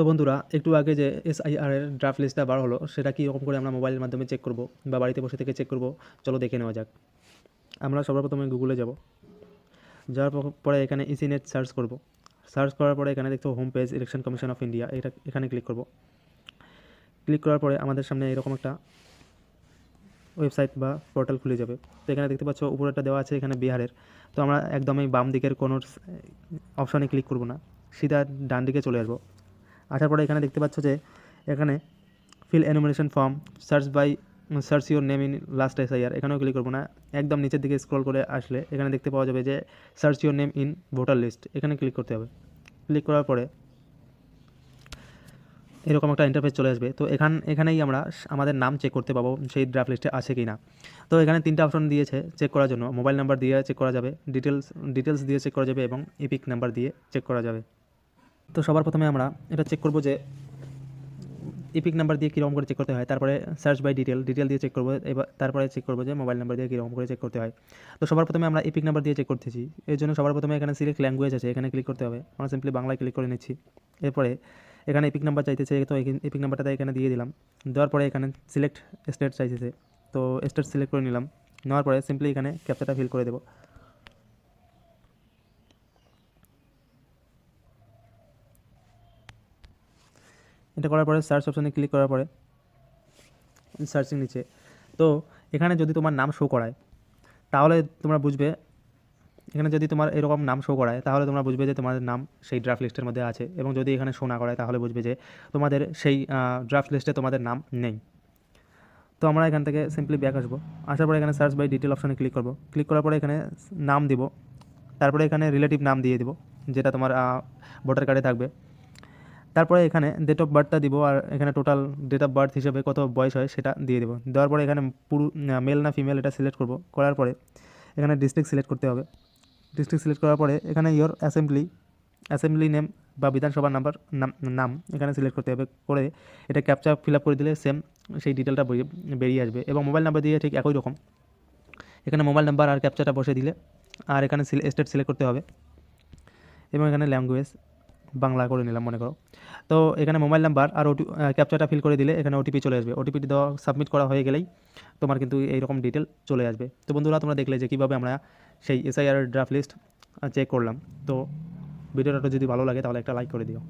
তো বন্ধুরা, একটু আগে যে এসআইআর এর ড্রাফট লিস্টটা বার হলো, সেটা কীরকম করে আমরা মোবাইলের মাধ্যমে চেক করব বা বাড়িতে বসে থেকে চেক করব, চলো দেখে নেওয়া যাক। আমরা সবার প্রথমে গুগলে যাব। যাওয়ার পরে এখানে ইসিনেট সার্চ করব। সার্চ করার পরে এখানে দেখতে home page election commission of India, এখানে ক্লিক করব। ক্লিক করার পরে আমাদের সামনে এরকম একটা ওয়েবসাইট বা পোর্টাল খুলে যাবে। তো এখানে দেখতে পাচ্ছ উপরেটা দেওয়া আছে এখানে বিহারের। তো আমরা একদমই বাম দিকের কোনো অপশানে ক্লিক করব না, সিধা ডান দিকে চলে আসবো। আসার পরে এখানে দেখতে পাচ্ছ যে এখানে feel enumeration form, search your name in last SIR, এখানেও ক্লিক করবো না। একদম নিচের দিকে স্ক্রল করে আসলে এখানে দেখতে পাওয়া যাবে যে search your name in voter list, এখানে ক্লিক করতে হবে। ক্লিক করার পরে এরকম একটা ইন্টারফেস চলে আসবে। তো এখানেই আমরা আমাদের নাম চেক করতে পাবো সেই ড্রাফট লিস্টে আছে কি না। তো এখানে তিনটা অপশন দিয়েছে চেক করার জন্য। মোবাইল নাম্বার দিয়ে চেক করা যাবে, ডিটেলস দিয়ে চেক করা যাবে এবং ইপিক নাম্বার দিয়ে চেক করা যাবে। তো সবার প্রথমে আমরা এটা চেক করবো যে ইপিক নাম্বার দিয়ে কীরকম করে চেক করতে হয়। তারপরে সার্চ বাই ডিটেল দিয়ে চেক করবো। এবার তারপরে চেক করবো যে মোবাইল নাম্বার দিয়ে কীরকম করে চেক করতে হয়। তো সবার প্রথমে আমরা ইপিক নাম্বার দিয়ে চেক করতেছি। এর জন্য সবার প্রথমে এখানে সিলেক্ট ল্যাঙ্গুয়েজ আছে, এখানে ক্লিক করতে হবে। আমরা সিম্পলি বাংলায় ক্লিক করে নিচ্ছি। এরপরে এখানে ইপিক নাম্বার চাইতেছে, তো ইপিক নাম্বারটা এখানে দিয়ে দিলাম। দেওয়ার পরে এখানে সিলেক্ট স্টেট চাইতেছে, তো স্টেট সিলেক্ট করে নিলাম। নেওয়ার পরে সিম্পলি এখানে ক্যাপচাটা ফিল করে দেবো। এটা করার পরে সার্চ অপশানে ক্লিক করার পরে সার্চিং নিচে, তো এখানে যদি তোমার নাম শো করায় তাহলে তোমরা বুঝবে, এখানে যদি তোমার এরকম নাম শো করায় তাহলে তোমরা বুঝবে যে তোমাদের নাম সেই ড্রাফট লিস্টের মধ্যে আছে, এবং যদি এখানে শো না করায় তাহলে বুঝবে যে তোমাদের সেই ড্রাফট লিস্টে তোমাদের নাম নেই। তো আমরা এখান থেকে সিম্পলি ব্যাক আসবো। আসার পরে এখানে সার্চ বাই ডিটেল অপশানে ক্লিক করবো। ক্লিক করার পরে এখানে নাম দিব, তারপরে এখানে রিলেটিভ নাম দিয়ে দিব যেটা তোমার ভোটার কার্ডে থাকবে। তারপরে এখানে ডেট অফ বার্থটা দিব, আর এখানে টোটাল ডেট অফ বার্থ হিসেবে কত বয়স হয় সেটা দিয়ে দেবো। দেওয়ার পরে এখানে পুরো মেল না ফিমেল এটা সিলেক্ট করব। করার পরে এখানে ডিস্ট্রিক্ট সিলেক্ট করতে হবে। ডিস্ট্রিক্ট সিলেক্ট করার পরে এখানে ইয়োর অ্যাসেম্বলি নেম বা বিধানসভার নাম এখানে সিলেক্ট করতে হবে। করে এটা ক্যাপচা ফিল আপ করে দিলে সেম সেই ডিটেলটা বেরিয়ে আসবে, এবং মোবাইল নাম্বার দিয়ে ঠিক একই রকম এখানে মোবাইল নাম্বার আর ক্যাপচাটা বসে দিলে, আর এখানে স্টেট সিলেক্ট করতে হবে, এবং এখানে ল্যাঙ্গুয়েজ বাংলা করে নিলাম মনে করো। তো এখানে মোবাইল নাম্বার আর ক্যাপচাটা ফিল করে দিলে এখানে ওটিপি চলে আসবে। ওটিপিটি দেওয়া সাবমিট করা হয়ে গেলেই তোমার কিন্তু এইরকম ডিটেল চলে আসবে। তো বন্ধুরা, তোমরা দেখলে যে কীভাবে আমরা সেই এসআইআর ড্রাফট লিস্ট চেক করলাম। তো ভিডিওটা যদি ভালো লাগে তাহলে একটা লাইক করে দিও।